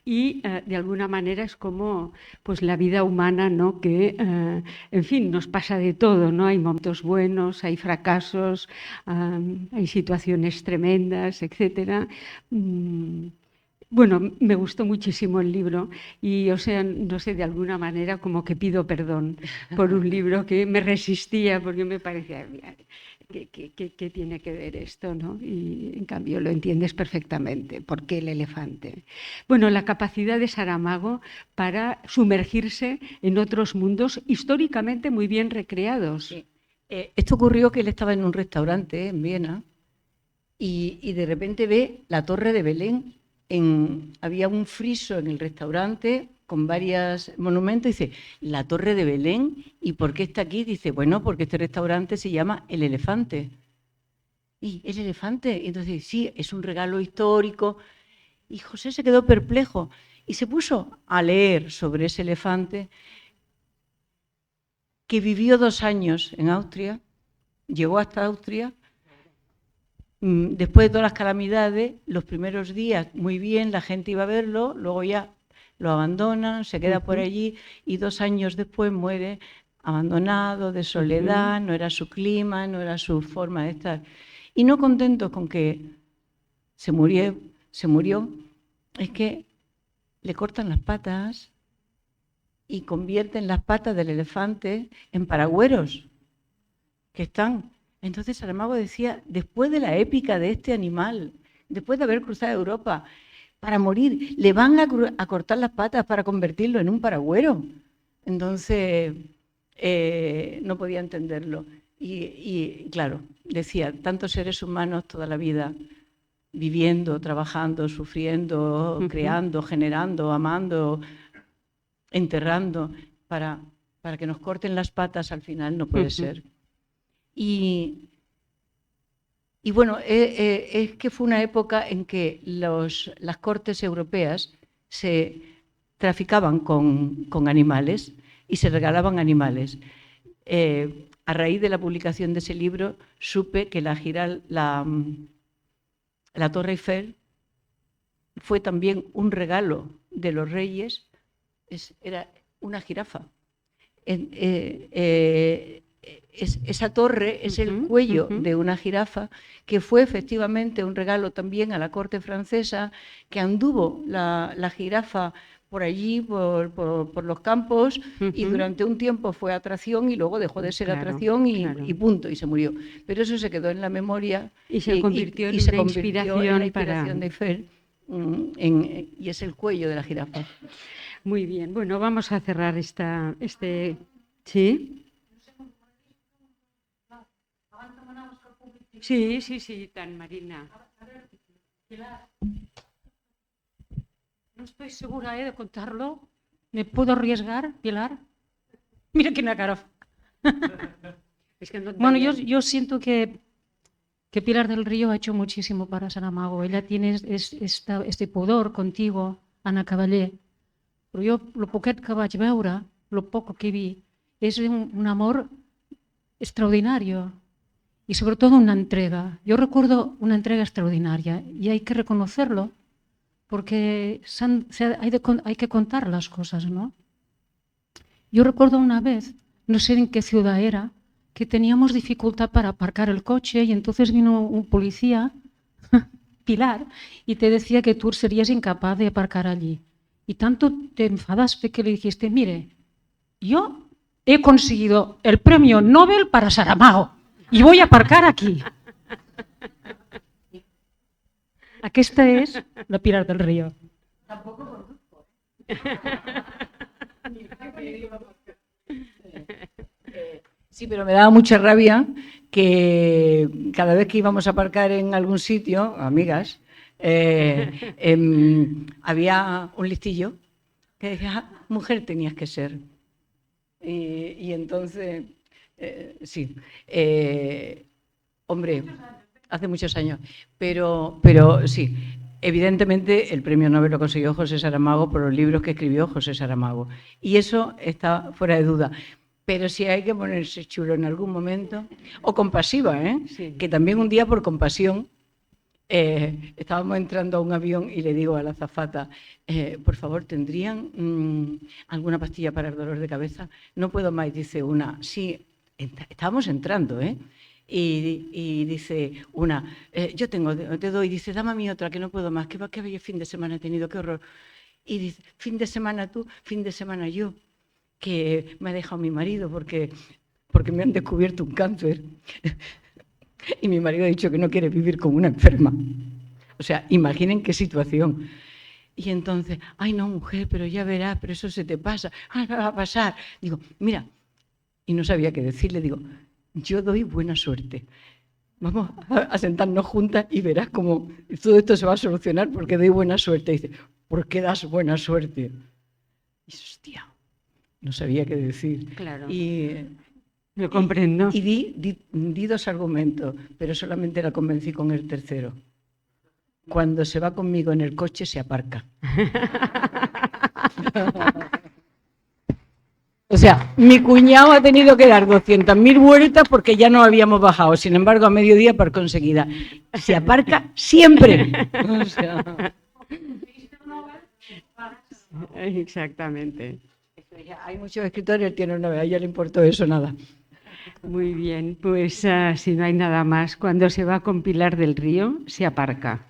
Y de alguna manera es como pues, la vida humana, ¿no? Que, en fin, nos pasa de todo, ¿no? Hay momentos buenos, hay fracasos, hay situaciones tremendas, etc. Bueno, me gustó muchísimo el libro y, o sea, no sé, de alguna manera como que pido perdón por un libro que me resistía porque me parecía, mira, ¿qué tiene que ver esto, ¿no? Y en cambio lo entiendes perfectamente. ¿Por qué el elefante? Bueno, la capacidad de Saramago para sumergirse en otros mundos históricamente muy bien recreados. Sí. Esto ocurrió que él estaba en un restaurante en Viena y de repente ve la Torre de Belén. Había un friso en el restaurante con varios monumentos y dice, la Torre de Belén, ¿y por qué está aquí? Dice, bueno, porque este restaurante se llama El Elefante. ¿Y el elefante? Y entonces, sí, es un regalo histórico. Y José se quedó perplejo y se puso a leer sobre ese elefante que vivió 2 años en Austria, llegó hasta Austria. Después de todas las calamidades, los primeros días muy bien, la gente iba a verlo, luego ya lo abandonan, se queda por allí y 2 años después muere abandonado, de soledad, no era su clima, no era su forma de estar. Y no contentos con que se murió, es que le cortan las patas y convierten las patas del elefante en paragüeros que están. Entonces Saramago decía, después de la épica de este animal, después de haber cruzado Europa, para morir, le van a cortar las patas para convertirlo en un paragüero. Entonces no podía entenderlo. Y claro, decía, tantos seres humanos toda la vida viviendo, trabajando, sufriendo, creando, generando, amando, enterrando, para que nos corten las patas al final no puede ser. Y bueno, es que fue una época en que las cortes europeas se traficaban con animales y se regalaban animales. A raíz de la publicación de ese libro supe que la Torre Eiffel fue también un regalo de los reyes, era una jirafa. Esa torre es el cuello de una jirafa, que fue efectivamente un regalo también a la corte francesa, que anduvo la jirafa por allí, por los campos, y durante un tiempo fue atracción y luego dejó de ser atracción y punto, y se murió. Pero eso se quedó en la memoria y se convirtió en la inspiración de Eiffel, y es el cuello de la jirafa. Muy bien, bueno, vamos a cerrar ¿sí? Sí, tan Marina. No estoy segura de contarlo. ¿Me puedo arriesgar, Pilar? Mira que una cara. Es que no bueno, yo siento que Pilar del Río ha hecho muchísimo para Saramago. Ella tiene este pudor contigo, Ana Cavallé. Però jo, el poquet que vaig veure, el poco que vi, es un amor extraordinario y sobre todo una entrega. Yo recuerdo una entrega extraordinaria y hay que reconocerlo porque hay que contar las cosas, ¿no? Yo recuerdo una vez, no sé en qué ciudad era, que teníamos dificultad para aparcar el coche y entonces vino un policía Pilar y te decía que tú serías incapaz de aparcar allí. Y tanto te enfadaste que le dijiste, mire, yo he conseguido el premio Nobel para Saramago y voy a aparcar aquí. Aquesta és la Pilar del Río. Sí, pero me daba mucha rabia que cada vez que íbamos a aparcar en algún sitio, amigas, había un listillo que decía, "Ah, mujer tenías que ser". Y entonces, sí, hombre, hace muchos años, pero sí, evidentemente el premio Nobel lo consiguió José Saramago por los libros que escribió José Saramago. Y eso está fuera de duda. Pero si hay que ponerse chulo en algún momento, o compasiva, Sí. que también un día por compasión estábamos entrando a un avión y le digo a la azafata, por favor, ¿tendrían alguna pastilla para el dolor de cabeza? No puedo más, dice una. Sí, estábamos entrando, y dice una, yo tengo, te doy, dice, dame a mí otra, que no puedo más, qué bello fin de semana he tenido, qué horror. Y dice, fin de semana tú, fin de semana yo, que me ha dejado mi marido porque me han descubierto un cáncer. Y mi marido ha dicho que no quiere vivir como una enferma. O sea, imaginen qué situación. Y entonces, ay no, mujer, pero ya verás, pero eso se te pasa. Ah, me va a pasar. Digo, mira, y no sabía qué decirle, digo, yo doy buena suerte. Vamos a sentarnos juntas y verás cómo todo esto se va a solucionar porque doy buena suerte. Y dice, ¿por qué das buena suerte? Y hostia, no sabía qué decir. Claro. Y Lo comprendo. Y di dos argumentos, pero solamente la convencí con el tercero. Cuando se va conmigo en el coche, se aparca. O sea, mi cuñado ha tenido que dar 200.000 vueltas porque ya no habíamos bajado. Sin embargo, a mediodía par conseguida. Se aparca siempre. O sea, Exactamente. hay muchos escritores que tienen una vez, a ella le importó eso nada. Muy bien, pues si no hay nada más, cuando se va con Pilar del Río, se aparca.